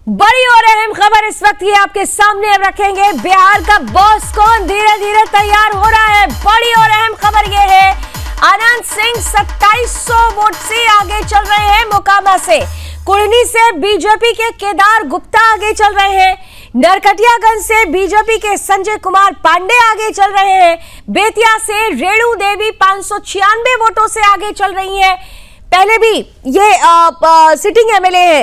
बड़ी और अहम खबर इस वक्त ये आपके सामने अब रखेंगे। बिहार का बॉस कौन धीरे धीरे तैयार हो रहा है। बड़ी और अहम खबर ये है, आनंद सिंह 2700 वोट से आगे चल रहे हैं। मोकामा से, कुर्नी से बीजेपी के केदार गुप्ता आगे चल रहे हैं। नरकटियागंज से बीजेपी के संजय कुमार पांडे आगे चल रहे हैं। बेतिया से रेणु देवी 596 वोटों से आगे चल रही हैं। पहले भी ये सिटिंग एमएलए है,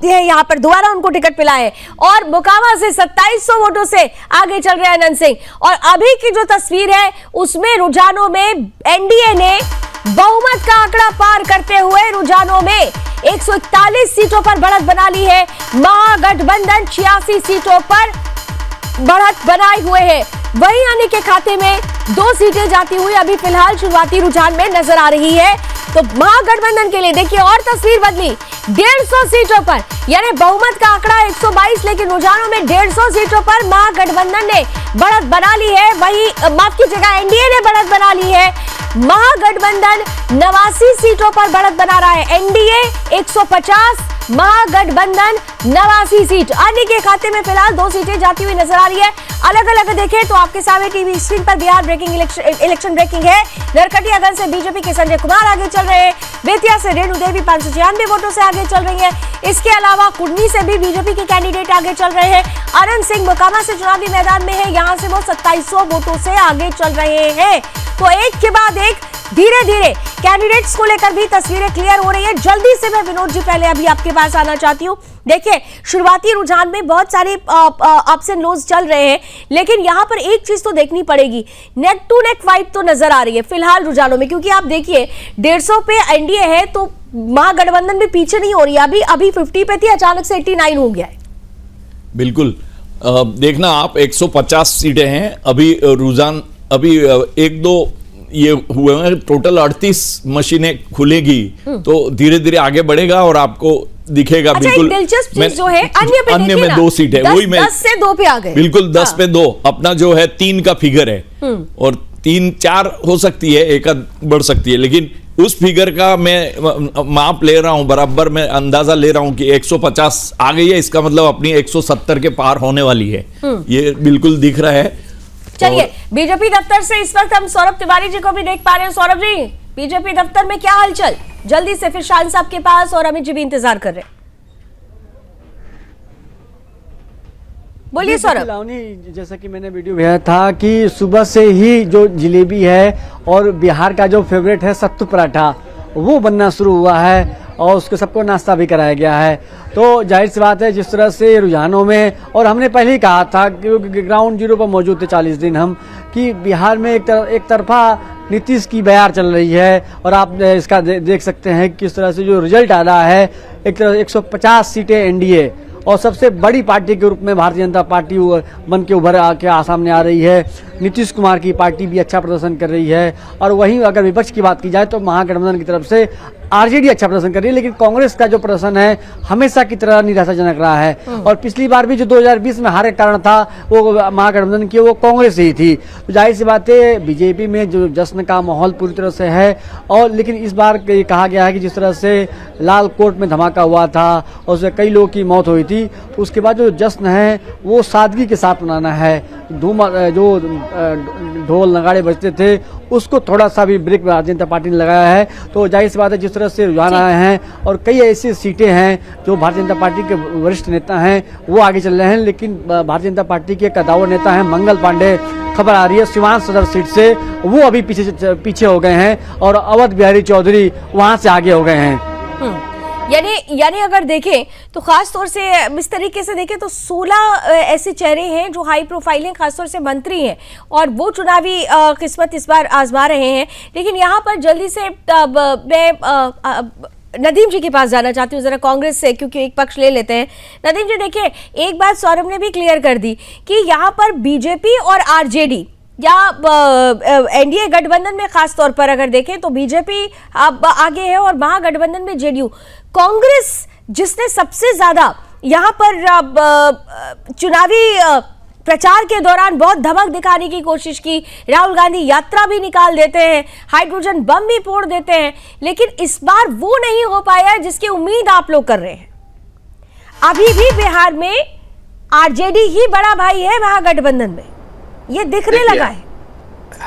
ये यहाँ पर दोबारा उनको टिकट मिला है। और मोकामा से 2700 वोटों से आगे चल रहे हैं आनंद सिंह। और अभी की जो तस्वीर है उसमें रुझानों में एनडीए ने बहुमत का आंकड़ा पार करते हुए रुझानों में 141 सीटों पर बढ़त बना ली है। महागठबंधन 86 सीटों पर बढ़त बनाए हुए है। वहीं आने के खाते में 2 सीटें जाती हुई अभी फिलहाल शुरुआती रुझान में नजर आ रही है। तो महागठबंधन के लिए देखिए और तस्वीर बदली, 150 सीटों पर, यानी बहुमत का आंकड़ा 122, लेकिन रुझानों में 150 सीटों पर महागठबंधन ने बढ़त बना ली है। वहीं माफ कीजिएगा, एनडीए ने बढ़त बना ली है। महागठबंधन 89 सीटों पर बढ़त बना रहा है। एनडीए 150, महागठबंधन 89 सीट। अन्य के खाते में फिलहाल 2 सीटें जाती हुई नजर आ रही है। अलग अलग देखें तो आपके सामने टीवी स्क्रीन पर बिहार ब्रेकिंग इलेक्शन ब्रेकिंग है। नरकटियागंज से बीजेपी के संजय कुमार आगे चल रहे हैं। बेतिया से रेणु देवी 596 वोटों से आगे चल रही है। इसके अलावा कुर्नी से भी बीजेपी के कैंडिडेट आगे चल रहे हैं। आनंद सिंह मोकामा से चुनावी मैदान में है, यहां से वो 2700 वोटों से आगे चल रहे हैं। तो एक के बाद एक धीरे धीरे कैंडिडेट्स को लेकर भी तस्वीरें क्लियर हो रही है। जल्दी से मैं विनोद जी पहले अभी आपके पास आना चाहती हूँ। देखिए, शुरुआती रुझान में बहुत सारे अप्स एंड लोज चल रहे हैं, लेकिन यहाँ पर एक चीज तो देखनी पड़ेगी, नेक टू नेक फाइट तो नजर आ रही है फिलहाल रुझानों में। क्योंकि आप देखिए 150 पे एनडीए है तो महागठबंधन भी पीछे नहीं हो रही है। अभी 50 पे थी, अचानक से 89 हो गया है। बिल्कुल, देखना आप 150 सीटें हैं अभी रुझान, अभी 1-2 ये हुए हैं, टोटल 38 मशीनें खुलेगी तो धीरे धीरे आगे बढ़ेगा और आपको दिखेगा। अच्छा, बिल्कुल दिलचस्प चीज जो है, अन्य में 2 सीटें, वही मैं 10 से 2 पे आ गए। बिल्कुल 10 पे 2 अपना जो है 3 का फिगर है और 3-4 हो सकती है, एक बढ़ सकती है, लेकिन उस फिगर का मैं माप ले रहा हूं, बराबर मैं अंदाजा ले रहा हूं कि 150 आ गई है। इसका मतलब अपनी 170 के पार होने वाली है, ये बिल्कुल दिख रहा है। चलिए, बीजेपी दफ्तर से इस वक्त हम सौरभ तिवारी जी को भी देख पा रहे हैं। सौरभ जी, बीजेपी दफ्तर में क्या हलचल? जल्दी से फिर शान साहब के पास, और अमित जी भी इंतजार कर रहे हैं। बोलिए सौरभ। जैसा कि मैंने वीडियो भेजा था कि सुबह से ही जो जलेबी है और बिहार का जो फेवरेट है सत्तू पराठा, वो बनना शुरू हुआ है और उसको सबको नाश्ता भी कराया गया है। तो जाहिर सी बात है, जिस तरह से रुझानों में, और हमने पहले ही कहा था कि ग्राउंड जीरो पर मौजूद थे 40 दिन हम, कि बिहार में एक तरफा नीतीश की बयार चल रही है। और आप इसका देख सकते हैं किस तरह से जो रिजल्ट आ रहा है, एक तरह 150 सीटें एनडीए और सबसे बड़ी पार्टी के रूप में भारतीय जनता पार्टी बन के उभर के सामने आ रही है। नीतीश कुमार की पार्टी भी अच्छा प्रदर्शन कर रही है। और वहीं अगर विपक्ष की बात की जाए तो महागठबंधन की तरफ से आरजेडी अच्छा प्रदर्शन कर रही है, लेकिन कांग्रेस का जो प्रदर्शन है हमेशा की तरह निराशाजनक रहा है। और पिछली बार भी जो 2020 में हार का कारण था वो महागठबंधन की, वो कांग्रेस ही थी। तो जाहिर सी बात है, बीजेपी में जो जश्न का माहौल पूरी तरह से है। और लेकिन इस बार ये कहा गया है कि जिस तरह से लाल कोर्ट में धमाका हुआ था और उसमें कई लोगों की मौत हुई थी, उसके बाद जो जश्न है वो सादगी के साथ मनाना है। जो ढोल नगाड़े बजते थे उसको थोड़ा सा भी ब्रेक भारतीय जनता पार्टी ने लगाया है। तो जाहिर सी बात है, जिस तरह से रुझान आए हैं और कई ऐसी सीटें हैं जो भारतीय जनता पार्टी के वरिष्ठ नेता हैं वो आगे चल रहे हैं, लेकिन भारतीय जनता पार्टी के कदावर नेता हैं मंगल पांडे, खबर आ रही है सिवान सदर सीट से, वो अभी पीछे हो गए हैं और अवध बिहारी चौधरी वहां से आगे हो गए हैं। यानी अगर देखें तो खास तौर से इस तरीके से देखें तो 16 ऐसे चेहरे हैं जो हाई प्रोफाइल हैं, खासतौर से मंत्री हैं, और वो चुनावी किस्मत इस बार आजमा रहे हैं। लेकिन यहाँ पर जल्दी से मैं नदीम जी के पास जाना चाहती हूँ जरा कांग्रेस से, क्योंकि एक पक्ष ले लेते हैं। नदीम जी, देखिए, एक बात सौरभ ने भी क्लियर कर दी कि यहाँ पर बीजेपी और आरजेडी या एनडीए गठबंधन में खास तौर पर अगर देखें तो बीजेपी अब आगे है और महागठबंधन में जेडीयू। कांग्रेस जिसने सबसे ज्यादा यहाँ पर चुनावी प्रचार के दौरान बहुत धमक दिखाने की कोशिश की, राहुल गांधी यात्रा भी निकाल देते हैं, हाइड्रोजन बम भी फोड़ देते हैं, लेकिन इस बार वो नहीं हो पाया जिसकी उम्मीद आप लोग कर रहे हैं। अभी भी बिहार में आरजेडी ही बड़ा भाई है महागठबंधन में, ये दिखने लगा है।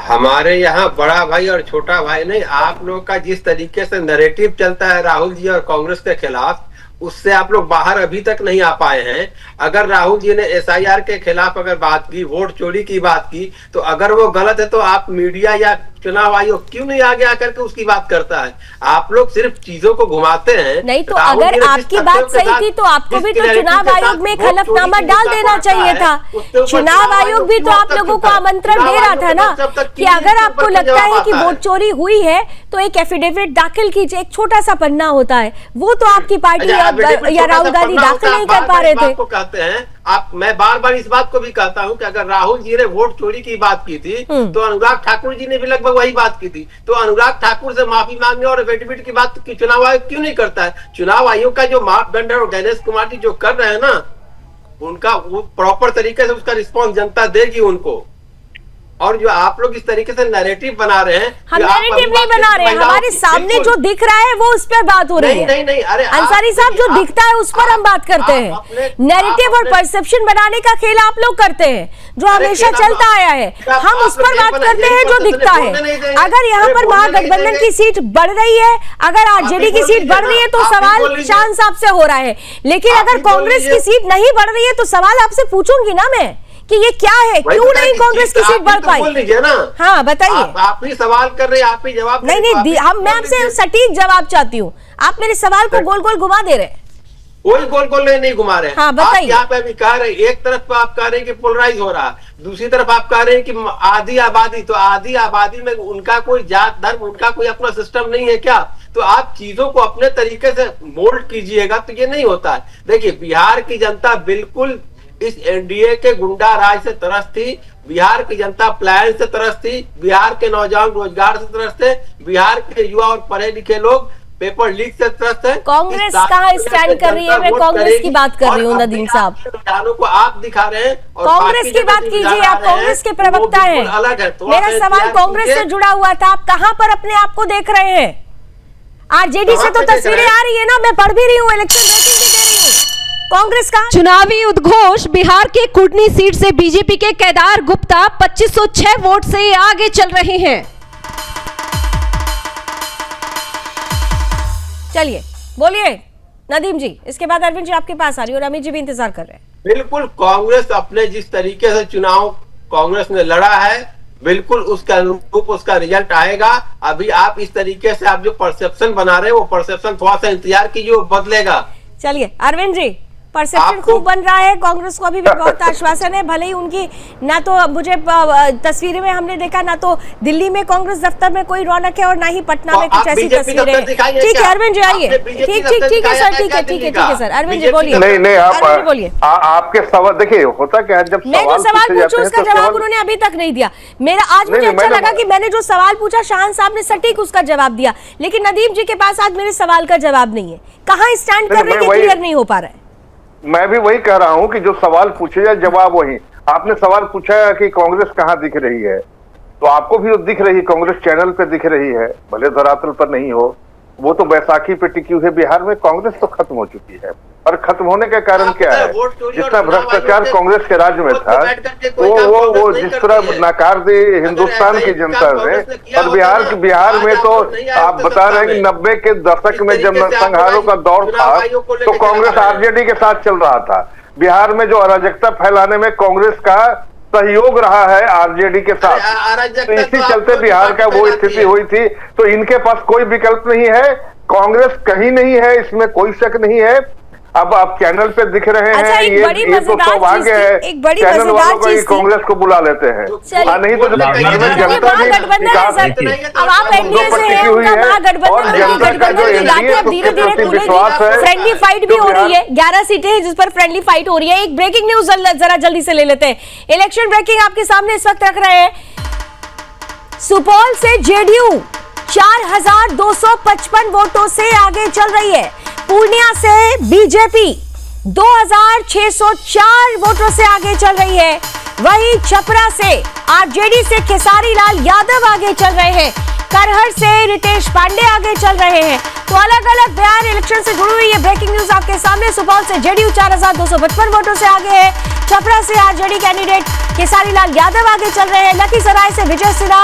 हमारे यहाँ बड़ा भाई और छोटा भाई नहीं, आप लोग का जिस तरीके से नैरेटिव चलता है राहुल जी और कांग्रेस के खिलाफ, उससे आप लोग बाहर अभी तक नहीं आ पाए हैं। अगर राहुल जी ने SIR के खिलाफ अगर बात की, वोट चोरी की बात की, तो अगर वो गलत है तो आप मीडिया या चुनाव आयोग क्यों नहीं आगे आकर के उसकी बात करता है? आप लोग सिर्फ चीजों को घुमाते हैं। नहीं तो अगर आपकी बात सही थी तो आपको भी तो चुनाव आयोग में एक हलफनामा डाल देना चाहिए था। चुनाव आयोग भी तो आप लोगों को आमंत्रण दे रहा था ना कि अगर आपको लगता है कि वोट चोरी हुई है तो एक एफिडेविट दाखिल कीजिए। एक छोटा सा पन्ना होता है, वो तो आपकी पार्टी या राहुल गांधी दाखिल नहीं कर पा रहे थे। कहते हैं आप, मैं बार बार इस बात को भी कहता हूं कि अगर राहुल जी ने वोट चोरी की बात की थी तो अनुराग ठाकुर जी ने भी लगभग वही बात की थी। तो अनुराग ठाकुर से माफी मांगने और एफिडेविट की बात की चुनाव आयोग क्यों नहीं करता है? चुनाव आयोग का जो मापदंड है और गणेश कुमार जी जो कर रहे हैं ना, उनका वो प्रॉपर तरीके से उसका रिस्पॉन्स जनता देगी उनको। और जो आप लोग इस तरीके से नैरेटिव बना रहे हैं, हम नैरेटिव नहीं बना रहे हैं, हमारे सामने जो दिख रहा है वो उस पर बात हो रही है। नहीं, अरे अंसारी साहब, जो दिखता है उस पर हम बात करते हैं। नैरेटिव और परसेप्शन बनाने का खेल आप लोग करते हैं, जो हमेशा चलता आया है। हम उस पर बात करते हैं जो दिखता है। अगर यहाँ पर महागठबंधन की सीट बढ़ रही है, अगर आरजेडी की सीट बढ़ रही है तो सवाल शान साहब से हो रहा है। लेकिन अगर कांग्रेस की सीट नहीं बढ़ रही है तो सवाल आपसे पूछूंगी ना मैं कि ये क्या है, क्यों नहीं कांग्रेस की सीट बढ़ पाई? बोल लीजिए ना। हाँ बताइए। आप ही सवाल कर रहे हैं, आप ही जवाब नहीं, हम मैं आपसे सटीक जवाब चाहती हूँ। आप मेरे सवाल को गोल गोल घुमा दे रहे हैं। कोई गोल गोल नहीं घुमा रहे हैं। हाँ बताइए। यहाँ पे अभी कह रहे, एक तरफ आप कह रहे हैं कि पोलराइज हो रहा है, दूसरी तरफ आप कह रहे हैं कि आधी आबादी, तो आधी आबादी में उनका कोई जात धर्म, उनका कोई अपना सिस्टम नहीं है क्या? तो आप चीजों को अपने तरीके से मोल्ड कीजिएगा तो ये नहीं होता है। देखिए, बिहार की जनता बिल्कुल इस एनडीए के गुंडा राज से त्रस्त थी। बिहार की जनता पलायन से त्रस्त थी। बिहार के नौजवान रोजगार से त्रस्त थे। बिहार के युवा और पढ़े लिखे लोग पेपर लीक से त्रस्त है। कांग्रेस कहाँ स्टैंड कर रही है? मैं कांग्रेस की बात कर रही हूँ नदीम साहब। रुझानों को आप दिखा रहे हैं और कांग्रेस की बात कीजिए, आप कांग्रेस के प्रवक्ता हैं। अलग है। मेरा सवाल कांग्रेस से जुड़ा हुआ था, आप कहाँ पर अपने आप को देख रहे हैं? आरजेडी से तो तस्वीरें आ रही है ना, मैं पढ़ भी रही हूँ, इलेक्शन रेटिंग भी दे रही हूँ। कांग्रेस का चुनावी उद्घोष। बिहार के कुडनी सीट से बीजेपी के केदार गुप्ता 2506 वोट से आगे चल रहे हैं। चलिए बोलिए नदीम जी, इसके बाद अरविंद जी आपके पास आ रही है और अमित जी भी इंतजार कर रहे हैं। बिल्कुल, कांग्रेस अपने जिस तरीके से चुनाव कांग्रेस ने लड़ा है, बिल्कुल उसके अनुरूप उसका रिजल्ट आएगा। अभी आप इस तरीके से आप जो परसेप्शन बना रहे हैं, वो परसेप्शन थोड़ा सा इंतजार कीजिए, वो बदलेगा। चलिए अरविंद जी, परसेप्शन खूब बन रहा है, कांग्रेस को अभी भी बहुत आश्वासन है। भले ही उनकी ना तो मुझे तस्वीरें में हमने देखा, ना तो दिल्ली में कांग्रेस दफ्तर में कोई रौनक है और ना ही पटना में कुछ ऐसी तस्वीरें हैं। ठीक है अरविंद जी आइए। ठीक है सर, ठीक है सर। अरविंद जी बोलिए। नहीं आप बोलिए। आपके सवाल देखिए, होता क्या है जब मैं जो सवाल पूछूं उसका जवाब उन्होंने अभी तक नहीं दिया। मेरा आज मुझे अच्छा लगा कि मैंने जो सवाल पूछा शान साहब ने सटीक उसका जवाब दिया, लेकिन नदीम जी के पास आज मेरे सवाल का जवाब नहीं है। कहाँ स्टैंड कर रहे हैं, क्लियर नहीं हो पा रहा है। मैं भी वही कह रहा हूं कि जो सवाल पूछे जाए जवाब वही। आपने सवाल पूछा है कि कांग्रेस कहां दिख रही है, तो आपको भी दिख रही है, कांग्रेस चैनल पे दिख रही है, भले धरातल पर नहीं हो। वो तो बैसाखी पे टिकी हुई है। बिहार में कांग्रेस तो खत्म हो चुकी है, और खत्म होने का कारण क्या है? जितना भ्रष्टाचार कांग्रेस के राज्य में था, वो जिस तरह नकार दी हिंदुस्तान की जनता ने, और बिहार में तो आप बता रहे हैं कि 90 के दशक में जब नरसंहारों का दौर था तो कांग्रेस आरजेडी के साथ चल रहा था। बिहार में जो अराजकता फैलाने में कांग्रेस का सहयोग रहा है आरजेडी के साथ, तो इसी चलते बिहार का वो स्थिति हुई थी। तो इनके पास कोई विकल्प नहीं है, कांग्रेस कहीं नहीं है, इसमें कोई शक नहीं है। अब आप चैनल पे दिख रहे हैं, ये तो सौभाग्य है चैनल वालों को कांग्रेस को बुला लेते हैं। नहीं तो अब आप एनडीए से हैं, उनका महागठबंधन धीरे-धीरे विश्वास है। फ्रेंडली फाइट भी हो रही है, 11 सीटें हैं जिस पर फ्रेंडली फाइट हो रही है। एक ब्रेकिंग न्यूज जरा जल्दी से ले लेते हैं। इलेक्शन ब्रेकिंग आपके सामने इस वक्त रख रहे हैं। सुपौल से जेडीयू 4255 वोटों से आगे चल रही है। पूर्णिया से बीजेपी 2604 वोटों से आगे चल रही है। वहीं छपरा से आरजेडी से खेसारी लाल यादव आगे चल रहे हैं। करहर से रितेश पांडे आगे चल रहे हैं। तो अलग अलग बिहार इलेक्शन से जुड़ी हुई ये ब्रेकिंग न्यूज आपके सामने। सुपौल से जेडीयू 4255 वोटों से आगे है। छपरा से आरजेडी कैंडिडेट केसारी लाल यादव आगे चल रहे हैं। लखीसराय से विजय सिन्हा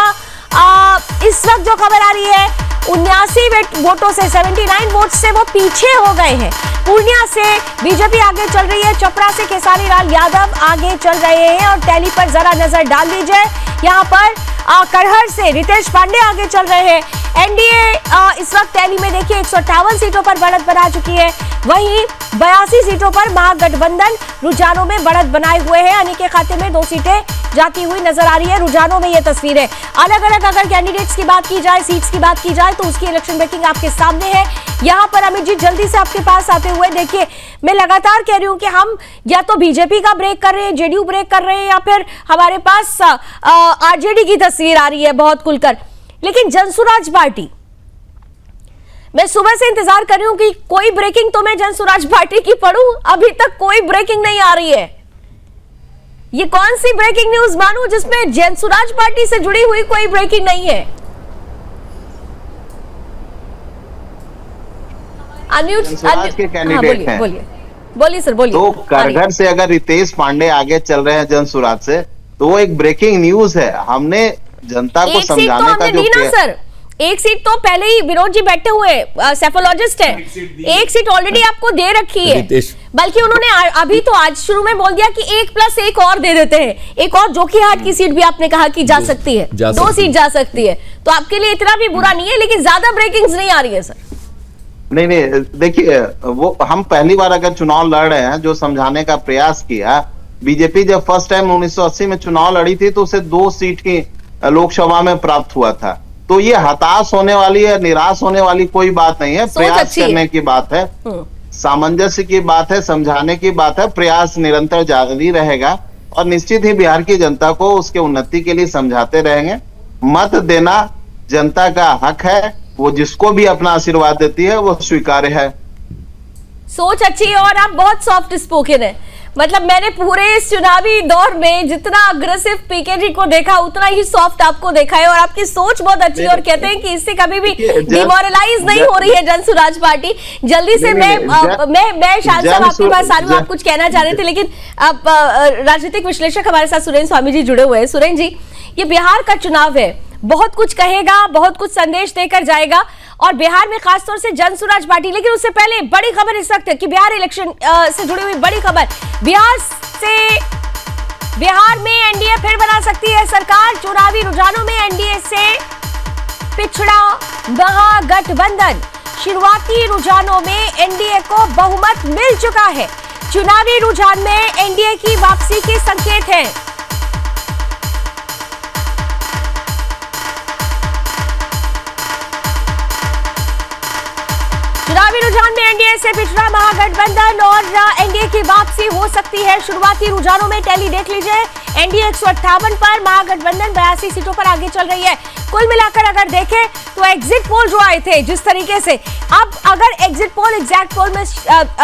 इस वक्त जो खबर आ रही है 79 वोटों से 79 वोट से वो पीछे हो गए हैं। पूर्णिया से बीजेपी आगे चल रही है। चपरा से केसारी लाल यादव आगे चल रहे हैं। और टैली पर जरा नजर डाल दीजिए, यहाँ पर करहर से रितेश पांडे आगे चल रहे हैं। एनडीए इस वक्त टैली में देखिए 158 सीटों पर बढ़त बना चुकी है। वहीं 82 सीटों पर महागठबंधन रुझानों में बढ़त बनाए हुए है। अनी के खाते में 2 सीटें जाती हुई नजर आ रही है। रुझानों में ये तस्वीर है। अलग अलग अगर कैंडिडेट्स की बात की जाए, सीट्स की बात की जाए, तो उसकी इलेक्शन ब्रेकिंग आपके सामने है। यहाँ पर अमित जी जल्दी से आपके पास आते हुए देखिए, मैं लगातार कह रही हूँ कि हम या तो बीजेपी का ब्रेक कर रहे हैं, जेडीयू ब्रेक कर रहे हैं, या फिर हमारे पास आरजेडी की तस्वीर आ रही है बहुत खुलकर। लेकिन जनसुराज पार्टी, मैं सुबह से इंतजार कर रही हूं कि कोई ब्रेकिंग तो मैं जनसुराज पार्टी की पढ़ूं, अभी तक कोई ब्रेकिंग नहीं आ रही है। ये कौन सी ब्रेकिंग न्यूज मानूं जिसमें जनसुराज पार्टी से जुड़ी हुई कोई ब्रेकिंग नहीं है? जनसुराज के कैंडिडेट हैं। बोलिए सर, बोलिए। तो करगढ़ से अगर रितेश पांडे आगे चल रहे हैं जनसुराज से, तो वो एक ब्रेकिंग न्यूज है। हमने जनता को समझाने का जो सर, एक सीट तो पहले ही विनोद जी बैठे हुए सेफोलॉजिस्ट है, एक सीट ऑलरेडी आपको दे रखी है। बल्कि उन्होंने अभी तो आज शुरू में बोल दिया कि 1+1 और दे देते हैं। एक और जोकीहाट की सीट भी आपने कहा कि जा सकती है, 2 सीट जा सकती है। तो आपके लिए इतना भी बुरा नहीं है, लेकिन ज्यादा ब्रेकिंग्स नहीं आ रही है सर। नहीं, देखिए, वो हम पहली बार अगर चुनाव लड़ रहे हैं, जो समझाने का प्रयास किया। बीजेपी जब फर्स्ट टाइम 1980 में चुनाव लड़ी थी तो उसे 2 सीट की लोकसभा में प्राप्त हुआ था। तो ये हताश होने वाली है, निराश होने वाली कोई बात नहीं है। प्रयास करने की बात है, सामंजस्य की बात है, समझाने की बात है। प्रयास निरंतर जारी रहेगा और निश्चित ही बिहार की जनता को उसके उन्नति के लिए समझाते रहेंगे। मत देना जनता का हक है, वो जिसको भी अपना आशीर्वाद देती है वो स्वीकार्य है। सोच अच्छी है और आप बहुत सॉफ्ट स्पोकन है। मतलब मैंने पूरे इस चुनावी दौर में जितना अग्रेसिव पीके जी को देखा, उतना ही सॉफ्ट आपको देखा है। और आपकी सोच बहुत अच्छी है और कहते हैं कि इससे कभी भी डिमोरलाइज नहीं हो रही है जनसुराज पार्टी। जल्दी से मैं शायद साहब आपके पास आ रही हूँ, आप कुछ कहना चाह रहे थे, लेकिन अब राजनीतिक विश्लेषक हमारे साथ सुरेंद्र स्वामी जी जुड़े हुए हैं। सुरेंद्र जी, ये बिहार का चुनाव है, बहुत कुछ कहेगा, बहुत कुछ संदेश देकर जाएगा, और बिहार में खासतौर से जनसुराज पार्टी। लेकिन उससे पहले बड़ी खबर इस वक्त है कि बिहार इलेक्शन से जुड़ी हुई बड़ी खबर, बिहार में एनडीए फिर बना सकती है सरकार। चुनावी रुझानों में एनडीए से पिछड़ा महागठबंधन। शुरुआती रुझानों में एनडीए को बहुमत मिल चुका है। चुनावी रुझान में एनडीए की वापसी के संकेत हैं। चुनावी रुझान में एनडीए से पिछड़ा महागठबंधन और एनडीए की वापसी हो सकती है। शुरुआती रुझानों में टैली देख लीजिए, एनडीए 158 पर, महागठबंधन 82 सीटों पर आगे चल रही है। कुल मिलाकर अगर देखें तो एग्जिट पोल जो आए थे जिस तरीके से, अब अगर एग्जिट पोल एग्जैक्ट पोल में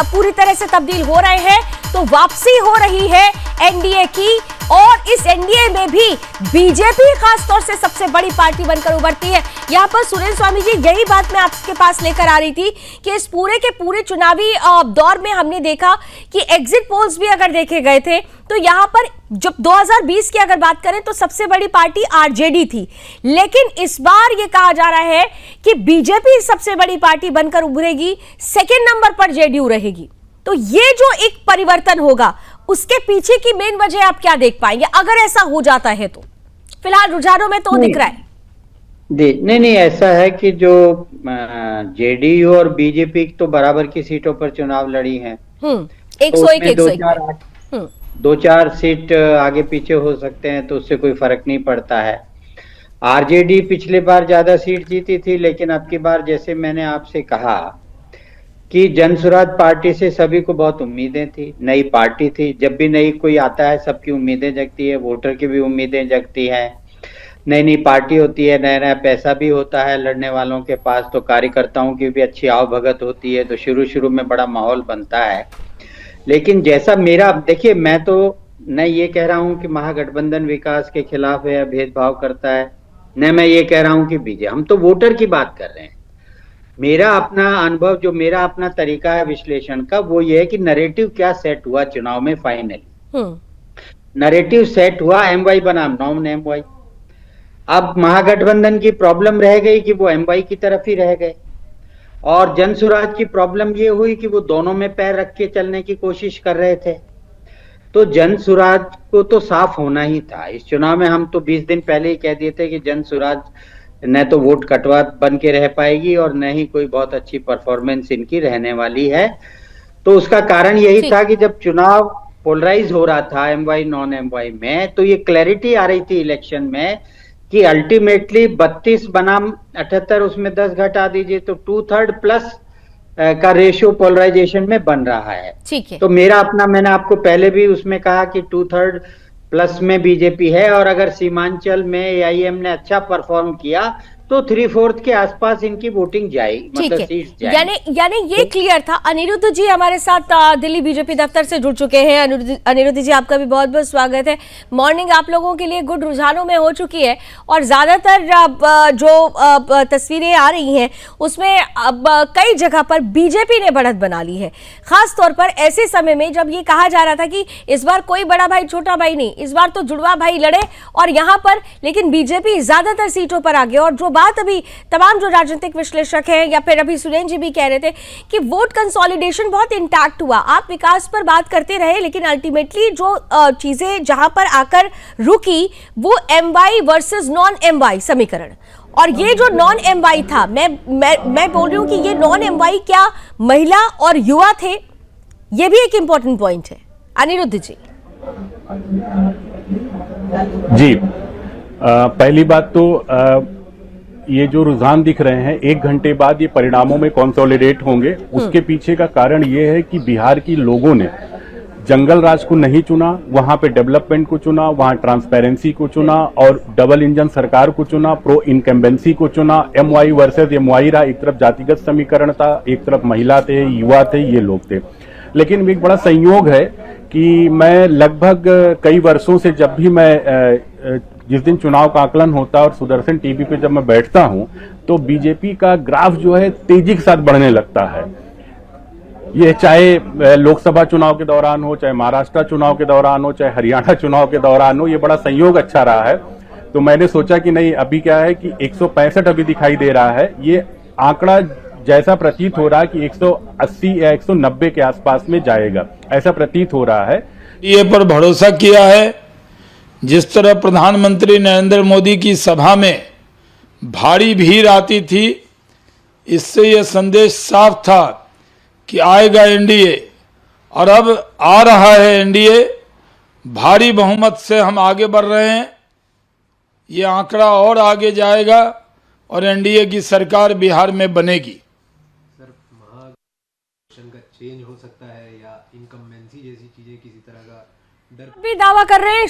पूरी तरह से तब्दील हो रहे हैं तो वापसी हो रही है एनडीए की। और इस एनडीए में भी बीजेपी खासतौर से सबसे बड़ी पार्टी बनकर उभरती है। यहाँ पर सुरेंद्र स्वामी जी, यही बात मैं आपके पास लेकर आ रही थी कि इस पूरे के पूरे चुनावी दौर में हमने देखा कि एग्जिट पोल्स भी अगर देखे गए थे तो यहाँ पर जब 2020 की अगर बात करें तो सबसे बड़ी पार्टी आरजेडी थी। लेकिन इस बार ये कहा जा रहा है कि बीजेपी सबसे बड़ी पार्टी बनकर उभरेगी, सेकेंड नंबर पर जेडीयू रहेगी। तो ये जो एक परिवर्तन होगा, उसके पीछे की मेन वजह आप क्या देख पाएंगे अगर ऐसा हो जाता है तो? फिलहाल रुझानों में तो दिख रहा है। नहीं, ऐसा है कि जो जेडीयू और बीजेपी तो बराबर की सीटों पर चुनाव लड़ी हैं। 101 2-4 सीट आगे पीछे हो सकते हैं, तो उससे कोई फर्क नहीं पड़ता है। आरजेडी पिछले बार ज्यादा सीट जीती थी, लेकिन अब की बार जैसे मैंने आपसे कहा कि जनसुराज पार्टी से सभी को बहुत उम्मीदें थी, नई पार्टी थी। जब भी नई कोई आता है सबकी उम्मीदें जगती है, वोटर की भी उम्मीदें जगती हैं। नई पार्टी होती है, नया नया पैसा भी होता है लड़ने वालों के पास, तो कार्यकर्ताओं की भी अच्छी आवभगत होती है, तो शुरू में बड़ा माहौल बनता है। लेकिन जैसा मेरा, देखिए, मैं तो न ये कह रहा हूँ कि महागठबंधन विकास के खिलाफ है या भेदभाव करता है, न मैं ये कह रहा हूं कि बीजेपी, हम तो वोटर की बात कर रहे हैं। मेरा अपना अनुभव, जो मेरा अपना तरीका है विश्लेषण का, वो ये है कि नैरेटिव क्या सेट हुआ चुनाव में फाइनली। नैरेटिव सेट हुआ एमवाई बनाम नॉन एमवाई। अब महागठबंधन की प्रॉब्लम रह गई कि वो एमवाई की तरफ ही रह गए, और जन सुराज की प्रॉब्लम ये हुई कि वो दोनों में पैर रख के चलने की कोशिश कर रहे थे। तो जन सुराज को तो साफ होना ही था इस चुनाव में। हम तो 20 दिन पहले ही कह दिए थे कि जन सुराज न तो वोट कटवा बन के रह पाएगी और न ही कोई बहुत अच्छी परफॉर्मेंस इनकी रहने वाली है। तो उसका कारण यही था कि जब चुनाव पोलराइज हो रहा था एमवाई नॉन एमवाई में, तो ये क्लैरिटी आ रही थी इलेक्शन में कि अल्टीमेटली 32 बनाम 78, उसमें 10 घटा दीजिए तो 2/3 प्लस का रेशियो पोलराइजेशन में बन रहा है। ठीक है। तो मेरा अपना, मैंने आपको पहले भी उसमें कहा कि 2/3 प्लस में बीजेपी है, और अगर सीमांचल में एआईएम ने अच्छा परफॉर्म किया तो 3/4 के आसपास इनकी वोटिंग जाएगी, मतलब सीट्स जाएगी। यानी ये क्लियर था। अनिरुद्ध जी हमारे साथ दिल्ली बीजेपी दफ्तर से जुड़ चुके हैं। अनिरुद्ध जी, आपका भी बहुत बहुत स्वागत है। मॉर्निंग आप लोगों के लिए गुड रुझानों में हो चुकी है, और ज्यादातर जो तस्वीरें आ रही हैं उसमें अब कई जगह पर बीजेपी ने बढ़त बना ली है, खास तौर पर ऐसे समय में जब ये कहा जा रहा था कि इस बार कोई बड़ा भाई छोटा भाई नहीं, इस बार तो जुड़वा भाई लड़े, और यहाँ पर लेकिन बीजेपी ज्यादातर सीटों पर आ गई। और जो बात अभी तमाम जो राजनीतिक विश्लेषक हैं या फिर अभी सुरेन जी भी कह रहे थे कि वोट कंसोलिडेशन बहुत इंटैक्ट हुआ। आप विकास पर बात करते रहे, लेकिन अल्टीमेटली जो चीजें जहां पर आकर रुकी वो एमवाई वर्सेस नॉन एमवाई समीकरण, और ये जो नॉन एमवाई था, मैं बोल रही हूं कि ये नॉन एमवाई क्या महिला और युवा थे, ये भी एक इंपॉर्टेंट पॉइंट है। अनिरुद्ध जी। जी, पहली बात तो ये जो रुझान दिख रहे हैं 1 घंटे बाद ये परिणामों में कंसोलिडेट होंगे। उसके पीछे का कारण ये है कि बिहार की लोगों ने जंगल राज को नहीं चुना, वहां पे डेवलपमेंट को चुना, वहां ट्रांसपेरेंसी को चुना, और डबल इंजन सरकार को चुना, प्रो इनकम्बेंसी को चुना। एमवाई वर्सेस एमवाई रहा, एक तरफ जातिगत समीकरण था, एक तरफ महिला थे, युवा थे, ये लोग थे। लेकिन एक बड़ा संयोग है कि मैं लगभग कई वर्षों से जब भी मैं जिस दिन चुनाव का आकलन होता है और सुदर्शन टीवी पे जब मैं बैठता हूं, तो बीजेपी का ग्राफ जो है तेजी के साथ बढ़ने लगता है। ये चाहे लोकसभा चुनाव के दौरान हो, चाहे महाराष्ट्र चुनाव के दौरान हो, चाहे हरियाणा चुनाव के दौरान हो, ये बड़ा संयोग अच्छा रहा है। तो मैंने सोचा कि नहीं, अभी क्या है कि 165 अभी दिखाई दे रहा है। ये आंकड़ा जैसा प्रतीत हो रहा है कि 180 या 190 के आसपास में जाएगा, ऐसा प्रतीत हो रहा है। ये पर भरोसा किया है। जिस तरह प्रधानमंत्री नरेंद्र मोदी की सभा में भारी भीड़ आती थी, इससे यह संदेश साफ था कि आएगा एनडीए, और अब आ रहा है एनडीए। भारी बहुमत से हम आगे बढ़ रहे हैं। ये आंकड़ा और आगे जाएगा और एनडीए की सरकार बिहार में बनेगी। सर, महागठबंधन का चेंज हो सकता है या इनकम्बेंसी जैसी चीजें, किसी तरह का डर भी दावा कर रहे हैं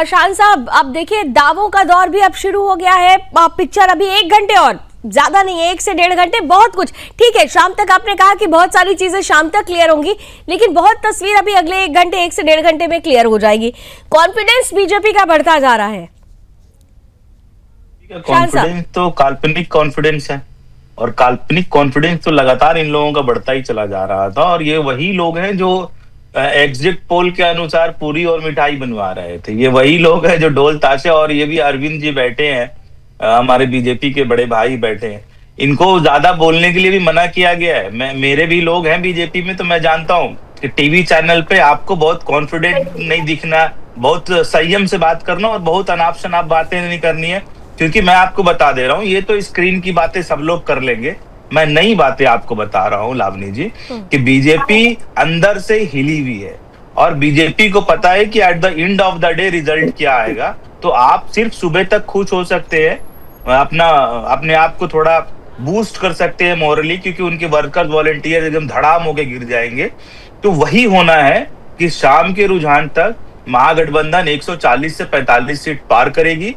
शान साहब। अब देखिए, दावों का दौर भी अब शुरू हो गया है। पिक्चर अभी 1 घंटे और ज्यादा नहीं है, 1 से 1.5 घंटे, बहुत कुछ ठीक है। शाम तक आपने कहा कि बहुत सारी चीजें शाम तक क्लियर होंगी, लेकिन बहुत तस्वीर अभी अगले 1 घंटे, 1 से 1.5 घंटे में क्लियर हो जाएगी। कॉन्फिडेंस बीजेपी का बढ़ता जा रहा है। कॉन्फिडेंस तो काल्पनिक कॉन्फिडेंस है, और काल्पनिक कॉन्फिडेंस तो लगातार इन लोगों का बढ़ता ही चला जा रहा था। और ये वही लोग हैं जो एग्जिट पोल के अनुसार पूरी और मिठाई बनवा रहे थे। ये वही लोग हैं जो ढोल ताशे, और ये भी अरविंद जी बैठे हैं, हमारे बीजेपी के बड़े भाई बैठे हैं, इनको ज्यादा बोलने के लिए भी मना किया गया है। मेरे भी लोग हैं बीजेपी में, तो मैं जानता हूँ कि टीवी चैनल पे आपको बहुत कॉन्फिडेंट नहीं दिखना, बहुत संयम से बात करना और बहुत अनाप शनाप बातें नहीं करनी है। क्योंकि मैं आपको बता दे रहा हूँ, ये तो स्क्रीन की बातें सब लोग कर लेंगे, मैं नई बातें आपको बता रहा हूँ लावनी जी, कि बीजेपी अंदर से हिली हुई है, और बीजेपी को पता है कि at the end of the day result क्या आएगा। तो आप सिर्फ सुबह तक खुश हो सकते हैं, अपने आप को थोड़ा बूस्ट कर सकते हैं मॉरली, क्योंकि उनके वर्कर्स वॉलंटियर एकदम धड़ाम होके गिर जाएंगे। तो वही होना है कि शाम के रुझान तक महागठबंधन 140 से 45 सीट पार करेगी।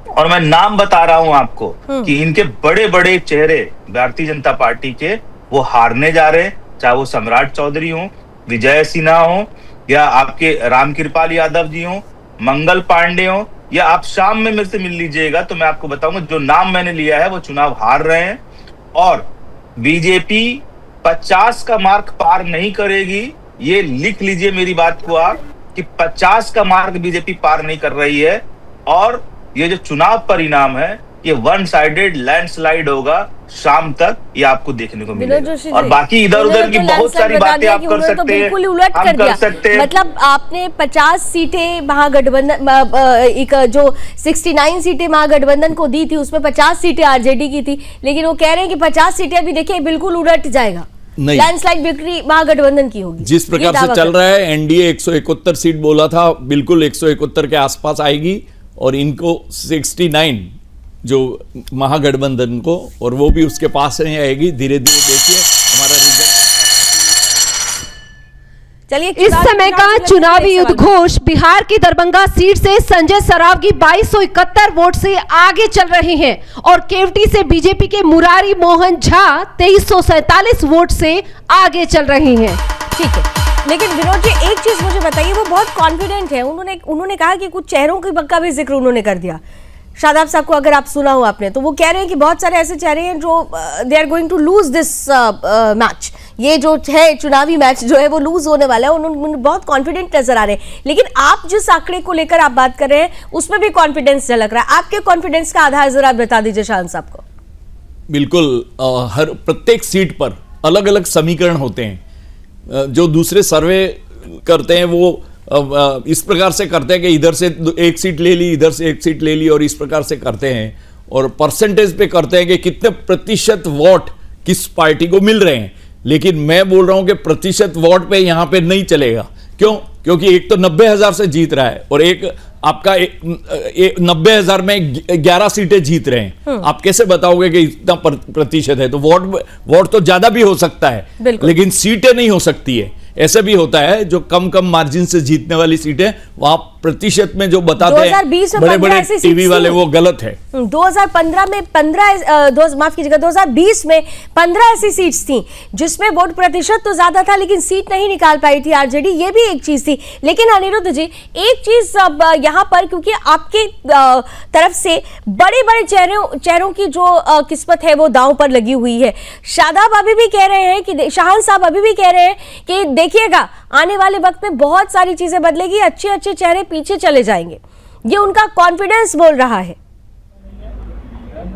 और मैं नाम बता रहा हूं आपको कि इनके बड़े बड़े चेहरे भारतीय जनता पार्टी के वो हारने जा रहे हैं, चाहे वो सम्राट चौधरी हो, विजय सिन्हा हो, या आपके रामकृपाल यादव जी हो, मंगल पांडे हो, या आप शाम में मेरे से मिल लीजिएगा तो मैं आपको बताऊंगा जो नाम मैंने लिया है वो चुनाव हार रहे हैं और बीजेपी 50 का मार्क पार नहीं करेगी। ये लिख लीजिए मेरी बात को आप कि 50 का मार्क बीजेपी पार नहीं कर रही है और ये जो चुनाव परिणाम है ये वन साइडेड लैंडस्लाइड होगा शाम तक, ये आपको देखने को मिलेगा। और बाकी इधर उधर की बहुत सारी बातें आप कर सकते हैं, बिल्कुल उलट कर दिया। मतलब आपने 50 सीटें महागठबंधन एक जो 69 सीटें महागठबंधन को दी थी उसमें 50 सीटें आरजेडी की थी, लेकिन वो कह रहे हैं कि 50 सीटें अभी देखिए बिल्कुल उलट जाएगा, लैंडस्लाइड विक्ट्री महागठबंधन की होगी। जिस प्रकार से चल रहा है एनडीए 171 सीट बोला था, बिल्कुल 171 के आसपास आएगी और इनको 69 जो महागठबंधन को, और वो भी उसके पास नहीं आएगी। धीरे धीरे देखिए हमारा रिजल्ट। चलिए, इस समय का चुनावी उद्घोष बिहार की दरभंगा सीट से संजय सरावगी 2271 वोट से आगे चल रहे हैं और केवटी से बीजेपी के मुरारी मोहन झा 2347 वोट से आगे चल रहे हैं। ठीक है, लेकिन विनोद जी एक चीज मुझे बताइए, वो बहुत कॉन्फिडेंट है। उन्होंने कहा कि कुछ चेहरों का भी जिक्र उन्होंने कर दिया। शादाब साहब को अगर आप सुना हो आपने, तो वो कह रहे हैं कि बहुत सारे ऐसे चेहरे हैं जो they are going to lose this match. ये जो है चुनावी मैच जो है वो लूज होने वाला है। उन्होंने बहुत कॉन्फिडेंट नजर आ रहे हैं, लेकिन आप जिस आंकड़े को लेकर आप बात कर रहे हैं उसमें भी कॉन्फिडेंस झलक रहा है। आपके कॉन्फिडेंस का आधार जरा बता दीजिए शान साहब को। बिल्कुल, हर प्रत्येक सीट पर अलग अलग समीकरण होते हैं। जो दूसरे सर्वे करते हैं वो इस प्रकार से करते हैं कि इधर से एक सीट ले ली, इधर से एक सीट ले ली, और इस प्रकार से करते हैं और परसेंटेज पे करते हैं कि कितने प्रतिशत वोट किस पार्टी को मिल रहे हैं। लेकिन मैं बोल रहा हूं कि प्रतिशत वोट पे यहां पे नहीं चलेगा। क्यों? क्योंकि एक तो 90,000 से जीत रहा है और एक आपका 90,000 में 11 सीटें जीत रहे हैं। आप कैसे बताओगे कि इतना प्रतिशत है? तो वोट तो ज्यादा भी हो सकता है, लेकिन सीटें नहीं हो सकती है। ऐसे भी होता है जो कम मार्जिन से जीतने वाली सीटें, वहां प्रतिशत में जो बताते हैं बड़े बड़े टीवी वाले, वो गलत है। 2015 में 2020 में 15 ऐसी सीट्स थी जिसमें वोट प्रतिशत तो ज्यादा था लेकिन सीट नहीं निकाल पाई थी आरजेडी। ये भी एक चीज थी। लेकिन अनिरुद्ध जी एक चीज यहाँ पर, क्योंकि आपके तरफ से बड़े बड़े चेहरों की जो किस्मत है वो दांव पर लगी हुई है। शादाब अभी भी कह रहे हैं कि, शाहान साहब अभी भी कह रहे हैं कि देखिएगा आने वाले वक्त में बहुत सारी चीजें बदलेगी, अच्छे अच्छे चेहरे पीछे चले जाएंगे। ये उनका कॉन्फिडेंस बोल रहा है।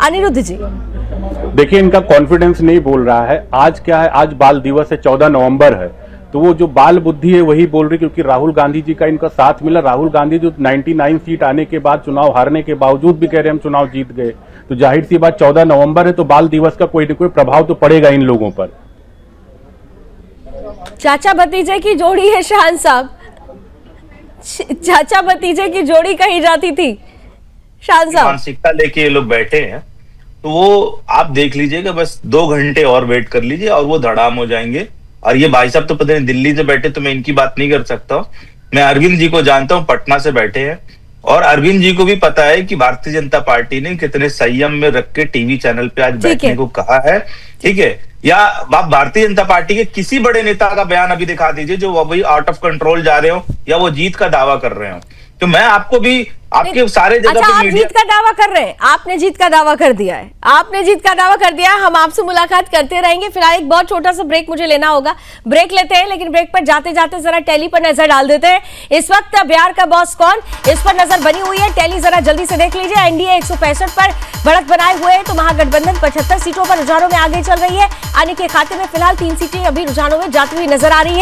अनिरुद्ध जी देखिए, इनका कॉन्फिडेंस नहीं बोल रहा है। आज क्या है, आज बाल दिवस है, 14 नवंबर है, तो वो जो बाल बुद्धि है वही बोल रही, क्योंकि राहुल गांधी जी का इनका साथ मिला। राहुल गांधी जो 99 सीट आने के बाद, चुनाव हारने के बावजूद भी कह रहे हैं हम चुनाव जीत गए, तो जाहिर सी बात 14 नवंबर है तो बाल दिवस का कोई न कोई प्रभाव तो पड़ेगा इन लोगों पर। चाचा भतीजे की जोड़ी है शान साहब, चाचा भतीजे की जोड़ी कही जाती थी। शान साहब मानसिकता लेके ये लोग बैठे हैं, तो वो आप देख लीजिएगा, बस 2 घंटे और वेट कर लीजिए और वो धड़ाम हो जाएंगे। और ये भाई साहब तो पता नहीं दिल्ली से बैठे, तो मैं इनकी बात नहीं कर सकता हूँ। मैं अरविंद जी को जानता हूँ, पटना से बैठे हैं, और अरविंद जी को भी पता है कि भारतीय जनता पार्टी ने कितने संयम में रख के टीवी चैनल पे आज बैठने को कहा है। ठीक है, या आप भारतीय जनता पार्टी के किसी बड़े नेता का बयान अभी दिखा दीजिए जो वो भाई आउट ऑफ कंट्रोल जा रहे हो या वो जीत का दावा कर रहे हो, तो मैं आपको भी आपके सारे जगह अच्छा, पे आप जीत का दावा कर रहे हैं, आपने जीत का दावा कर दिया है, आपने जीत का दावा कर दिया है। हम आपसे मुलाकात करते रहेंगे। फिलहाल एक बहुत छोटा सा ब्रेक मुझे लेना होगा, ब्रेक लेते हैं, लेकिन ब्रेक पर जाते जाते जरा टैली पर नजर डाल देते हैं। इस वक्त बिहार का बॉस कौन, इस पर नजर बनी हुई है। टैली जरा जल्दी से देख लीजिए। एनडीए 165 पर बढ़त बनाए हुए है, तो महागठबंधन 75 सीटों पर रुझानों में आगे चल रही है। आने के खाते में फिलहाल 3 सीटें अभी रुझानों में जाती हुई नजर आ रही है।